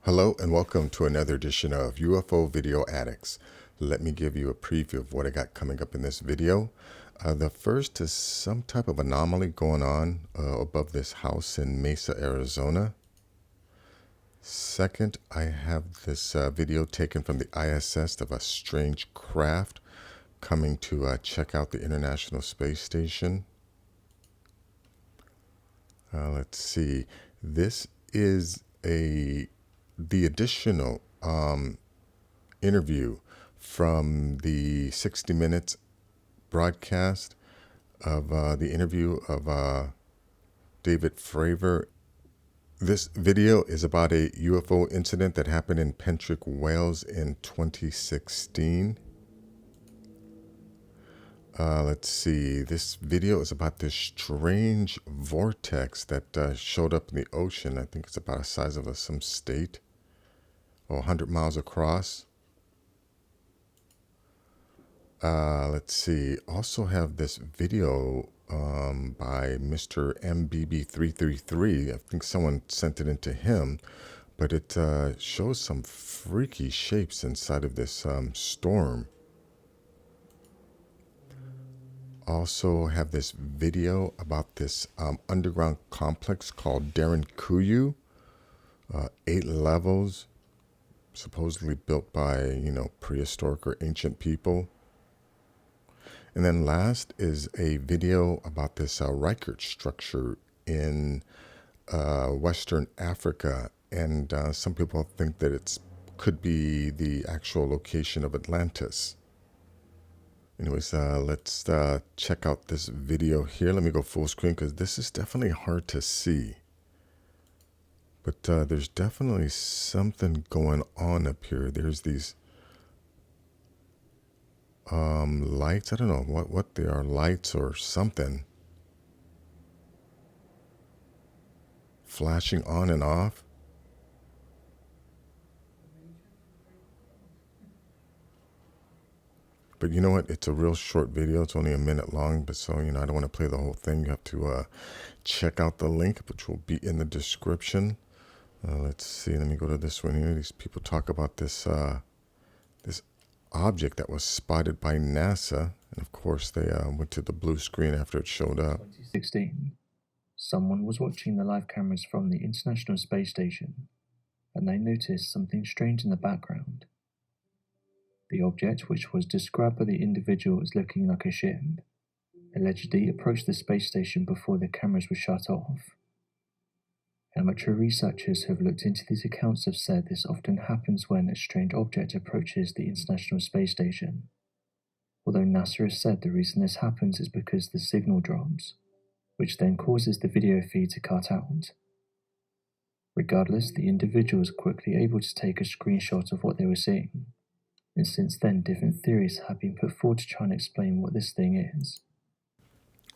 Hello and welcome to another edition of UFO Video Addicts. Let me give you a preview of what I got coming up in this video. The first is some type of anomaly going on above this house in Mesa, Arizona. Second, I have this video taken from the ISS of a strange craft coming to check out the International Space Station. Let's see. This is the additional interview from the 60 Minutes broadcast of the interview of David Fravor. This video is about a UFO incident that happened in Pentrick, Wales in 2016. Let's see. This video is about this strange vortex that showed up in the ocean. I think it's about the size of some state. 100 miles across. Let's see. Also have this video by Mr. MBB333. I think someone sent it into him, but it shows some freaky shapes inside of this storm. Also have this video about this underground complex called Darren Kuyu. 8 levels. Supposedly built by, prehistoric or ancient people. And then last is a video about this Reichert structure in Western Africa. And some people think that it could be the actual location of Atlantis. Anyways, let's check out this video here. Let me go full screen because this is definitely hard to see. But there's definitely something going on up here. There's these lights. I don't know what they are, lights or something. Flashing on and off. But you know what? It's a real short video. It's only a minute long. But so, I don't want to play the whole thing. You have to check out the link, which will be in the description. Let's see. Let me go to this one here. These people talk about this this object that was spotted by NASA, and of course they went to the blue screen after it showed up. 2016, someone was watching the live cameras from the International Space Station, and they noticed something strange in the background. The object, which was described by the individual as looking like a ship, allegedly approached the space station before the cameras were shut off. Amateur researchers who have looked into these accounts have said this often happens when a strange object approaches the International Space Station, although NASA has said the reason this happens is because the signal drops, which then causes the video feed to cut out. Regardless, the individual was quickly able to take a screenshot of what they were seeing, and since then different theories have been put forward to try and explain what this thing is.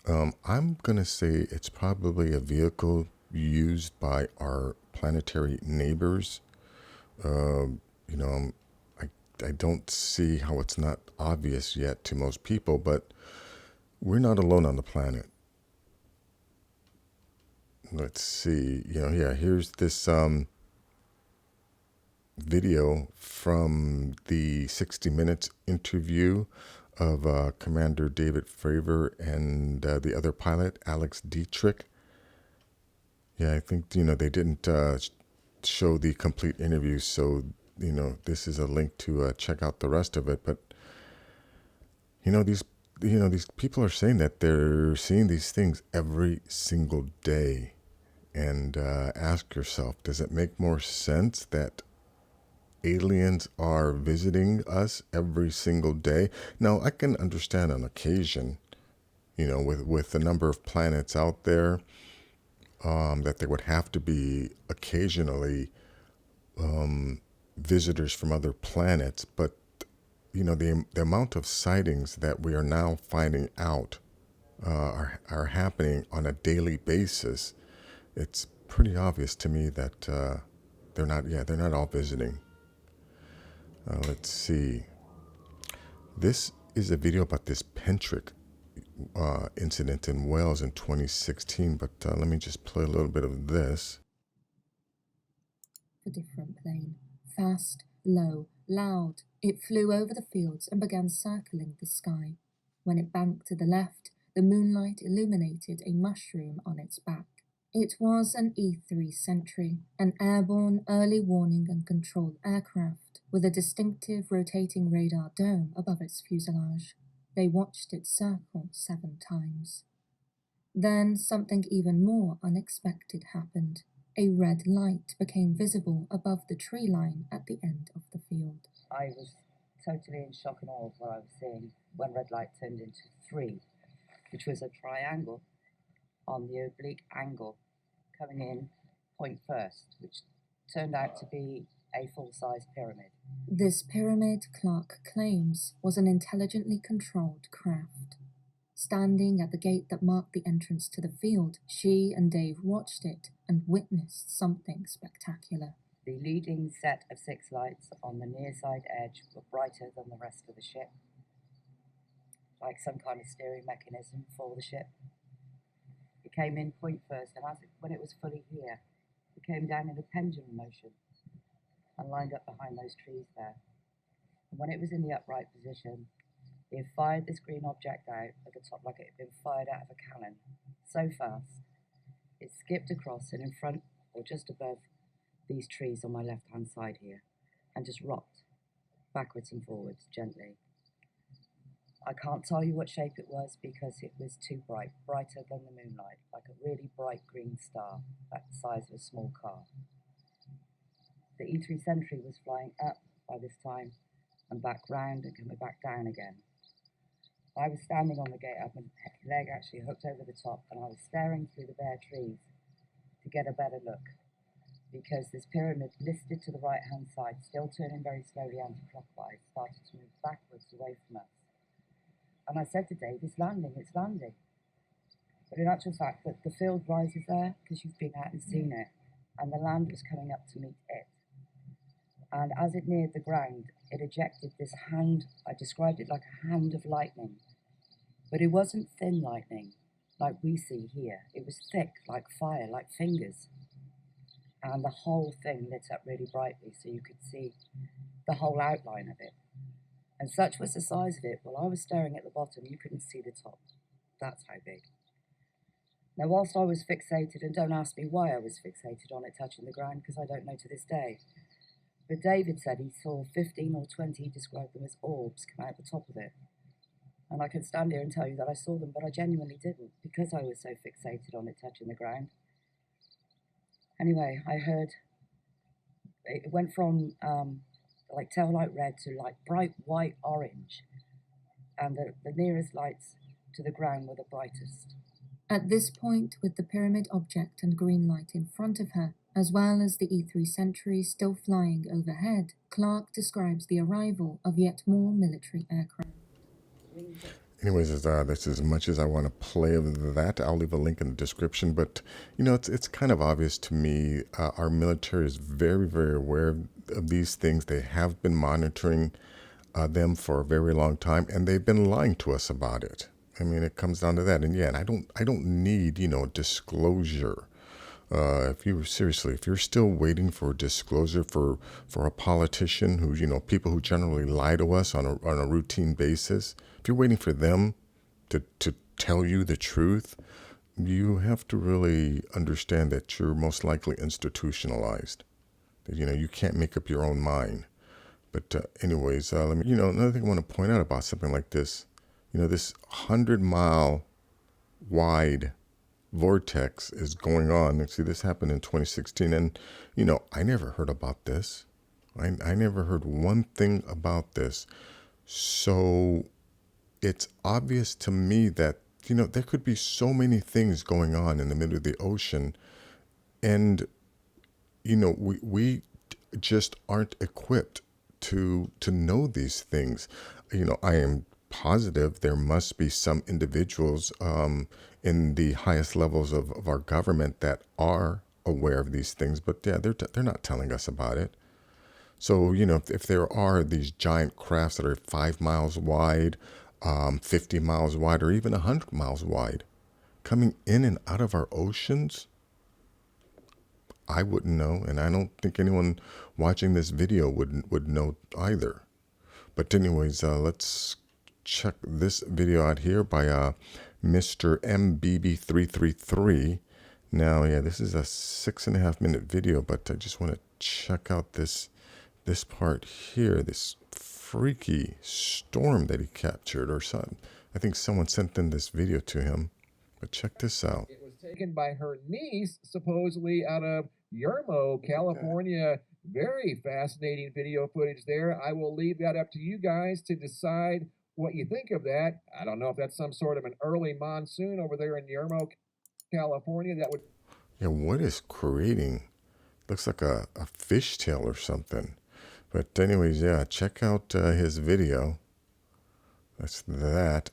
I'm going to say it's probably a vehicle used by our planetary neighbors. I don't see how it's not obvious yet to most people, but we're not alone on the planet. Let's see, here's this video from the 60 Minutes interview of Commander David Fravor and the other pilot, Alex Dietrich. Yeah, I think, they didn't show the complete interview, so, this is a link to check out the rest of it. But, these people are saying that they're seeing these things every single day. And ask yourself, does it make more sense that aliens are visiting us every single day? Now, I can understand on occasion, with the number of planets out there, that there would have to be occasionally visitors from other planets. But, the amount of sightings that we are now finding out are happening on a daily basis. It's pretty obvious to me that they're not all visiting. Let's see. This is a video about this Pentrick incident in Wales in 2016, but let me just play a little bit of this. for different plane. Fast, low, loud, it flew over the fields and began circling the sky. When it banked to the left, the moonlight illuminated a mushroom on its back. It was an E3 Sentry, an airborne early warning and control aircraft with a distinctive rotating radar dome above its fuselage. They watched it circle 7 times. Then something even more unexpected happened. A red light became visible above the tree line at the end of the field. I was totally in shock and awe of what I was seeing when red light turned into 3, which was a triangle on the oblique angle coming in point first, which turned out to be a full-size pyramid. This pyramid, Clark claims, was an intelligently controlled craft. Standing at the gate that marked the entrance to the field, she and Dave watched it and witnessed something spectacular. The leading set of 6 lights on the near side edge were brighter than the rest of the ship, like some kind of steering mechanism for the ship. It came in point first, and when it was fully here, it came down in a pendulum motion and lined up behind those trees there. And when it was in the upright position, it fired this green object out at the top like it had been fired out of a cannon, so fast. It skipped across and in front, or just above, these trees on my left-hand side here, and just rocked backwards and forwards gently. I can't tell you what shape it was because it was too bright, brighter than the moonlight, like a really bright green star, about the size of a small car. The E3 Sentry was flying up by this time and back round and coming back down again. I was standing on the gate, I had my leg actually hooked over the top, and I was staring through the bare trees to get a better look, because this pyramid listed to the right-hand side, still turning very slowly anti-clockwise, started to move backwards away from us. And I said to Dave, it's landing. But in actual fact, the field rises there, because you've been out and seen it, and the land was coming up to meet it. And as it neared the ground, it ejected this hand, I described it like a hand of lightning. But it wasn't thin lightning, like we see here. It was thick, like fire, like fingers. And the whole thing lit up really brightly, so you could see the whole outline of it. And such was the size of it, while I was staring at the bottom, you couldn't see the top. That's how big. Now, whilst I was fixated, and don't ask me why I was fixated on it touching the ground, because I don't know to this day, but David said he saw 15 or 20, he described them as orbs, come out the top of it. And I can stand here and tell you that I saw them, but I genuinely didn't, because I was so fixated on it touching the ground. Anyway, I heard, it went from like tail light red to like bright white orange, and the nearest lights to the ground were the brightest. At this point, with the pyramid object and green light in front of her, as well as the E3 Sentry still flying overhead, Clark describes the arrival of yet more military aircraft. Anyways, that's as much as I want to play of that. I'll leave a link in the description. But, you know, it's kind of obvious to me. Our military is very, very aware of these things. They have been monitoring them for a very long time, and they've been lying to us about it. I mean, it comes down to that. And yeah, and I don't need, you know, disclosure. If you're still waiting for disclosure for a politician who, you know, people who generally lie to us on a routine basis, if you're waiting for them to tell you the truth, you have to really understand that you're most likely institutionalized. That, you know, you can't make up your own mind. But anyways, let me, you know, another thing I want to point out about something like this, you know, this 100-mile wide vortex is going on. And see, this happened in 2016, and you know, I never heard about this. I never heard one thing about this. So it's obvious to me that, you know, there could be so many things going on in the middle of the ocean, and you know, we just aren't equipped to know these things. You know, I am positive there must be some individuals in the highest levels of our government that are aware of these things, but yeah, they're not telling us about it. So, you know, if there are these giant crafts that are 5 miles wide, 50 miles wide, or even 100 miles wide, coming in and out of our oceans, I wouldn't know, and I don't think anyone watching this video would know either. But anyways, let's check this video out here by Mr. MBB333. Now, yeah, this is a 6.5 minute video, but I just want to check out this part here, this freaky storm that he captured or something. I think someone sent in this video to him, but check this out. It was taken by her niece, supposedly out of Yermo, California. Very fascinating video footage there. I will leave that up to you guys to decide what you think of that. I don't know if that's some sort of an early monsoon over there in Yermo, California. That would... Yeah, what is creating? Looks like a fishtail or something. But anyways, yeah, check out his video. That's that.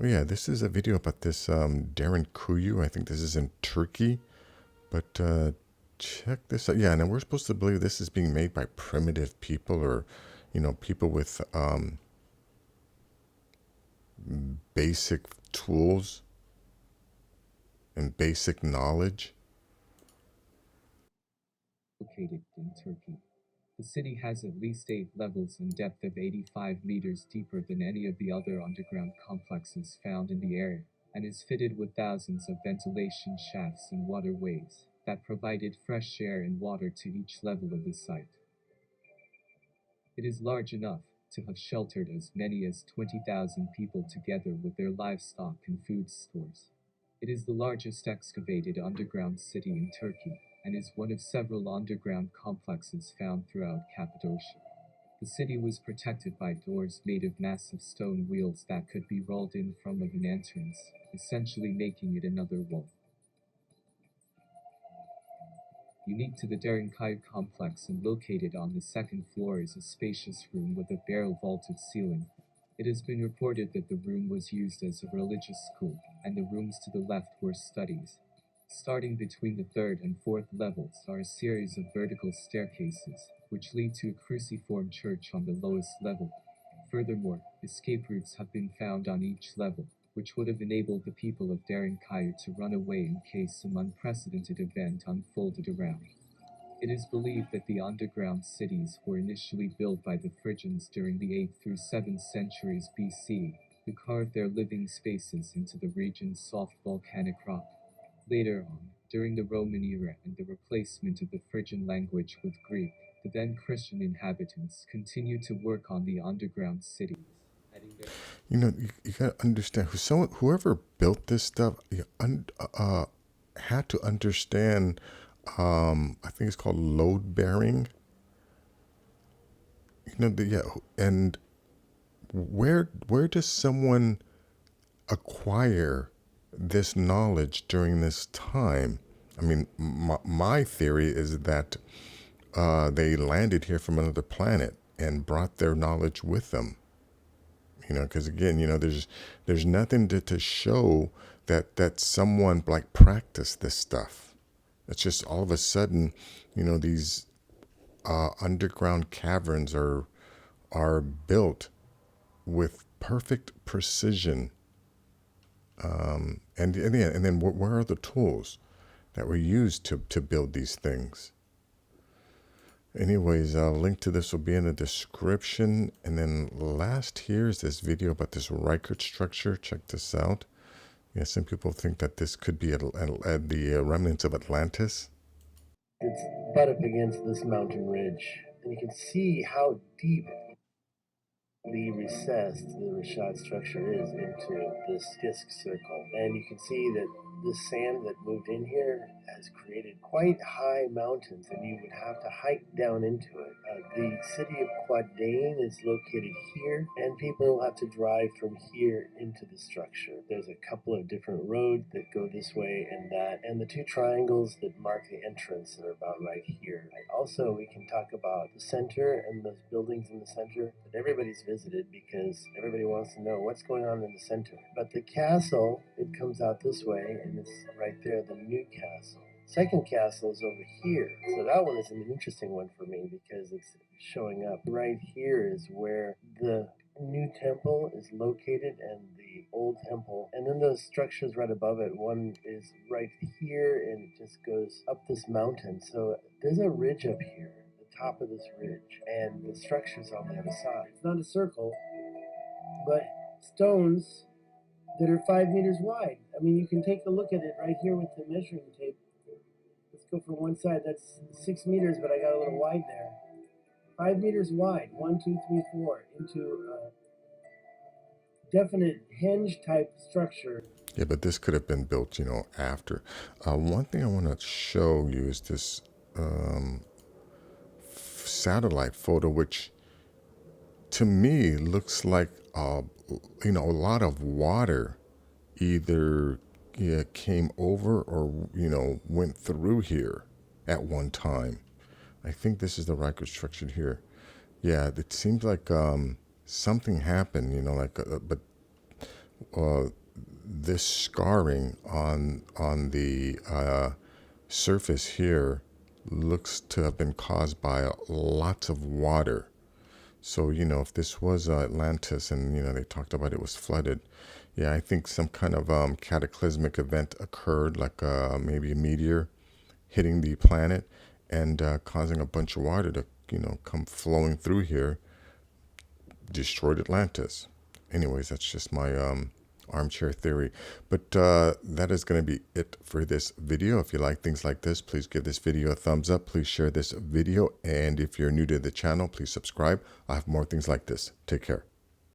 Yeah, this is a video about this Darren Kuyu. I think this is in Turkey. But check this out. Yeah, now we're supposed to believe this is being made by primitive people, or, you know, people with basic tools and basic knowledge. Located in Turkey. The city has at least 8 levels and depth of 85 meters deeper than any of the other underground complexes found in the area, and is fitted with thousands of ventilation shafts and waterways that provided fresh air and water to each level of the site. It is large enough to have sheltered as many as 20,000 people together with their livestock and food stores. It is the largest excavated underground city in Turkey, and is one of several underground complexes found throughout Cappadocia. The city was protected by doors made of massive stone wheels that could be rolled in from an entrance, essentially making it another wall. Unique to the Derinkayu complex and located on the second floor is a spacious room with a barrel-vaulted ceiling. It has been reported that the room was used as a religious school, and the rooms to the left were studies. Starting between the 3rd and 4th levels are a series of vertical staircases, which lead to a cruciform church on the lowest level. Furthermore, escape routes have been found on each level, which would have enabled the people of Derinkayu to run away in case some unprecedented event unfolded around. It is believed that the underground cities were initially built by the Phrygians during the 8th through 7th centuries BC, who carved their living spaces into the region's soft volcanic rock. Later on, during the Roman era and the replacement of the Phrygian language with Greek, the then Christian inhabitants continued to work on the underground cities. You know, you gotta understand, whoever built this stuff had to understand. I think it's called load bearing. You know, and where does someone acquire this knowledge during this time? I mean, my theory is that they landed here from another planet and brought their knowledge with them. You know, because again, you know, there's nothing to show that someone like practiced this stuff. It's just all of a sudden, you know, these underground caverns are built with perfect precision. And then where are the tools that were used to build these things? Anyways, a link to this will be in the description. And then last here is this video about this Reichert structure. Check this out. Yeah, some people think that this could be the remnants of Atlantis. It's butt up against this mountain ridge, and you can see how deep the recessed the Rashad structure is into this disc circle. And you can see that the sand that moved in here has created quite high mountains, and you would have to hike down into it. The city of Quadain is located here, and people will have to drive from here into the structure. There's a couple of different roads that go this way and that, and the 2 triangles that mark the entrance that are about right here. And also, we can talk about the center and those buildings in the center that everybody's visited, because everybody wants to know what's going on in the center. But the castle, it comes out this way, and it's right there, the new castle. Second castle is over here. So that one is an interesting one for me because it's showing up. Right here is where the new temple is located, and the old temple. And then those structures right above it, one is right here and it just goes up this mountain. So there's a ridge up here, the top of this ridge, and the structure's on the other side. It's not a circle, but stones that are 5 meters wide. I mean, you can take a look at it right here with the measuring tape. Let's go from one side. That's 6 meters, but I got a little wide there. 5 meters wide. 1, 2, 3, 4 into a definite hinge type structure. Yeah, but this could have been built, after. One thing I want to show you is this satellite photo, which to me looks like a lot of water either came over or went through here at one time. I think this is the reconstruction here. Yeah, it seems like something happened, but this scarring on the surface here looks to have been caused by lots of water. So, if this was Atlantis and, they talked about it was flooded, yeah, I think some kind of cataclysmic event occurred, like maybe a meteor hitting the planet and causing a bunch of water to, come flowing through here, destroyed Atlantis. Anyways, that's just my armchair theory. But that is going to be it for this video. If you like things like this, please give this video a thumbs up. Please share this video. And if you're new to the channel, please subscribe. I have more things like this. Take care.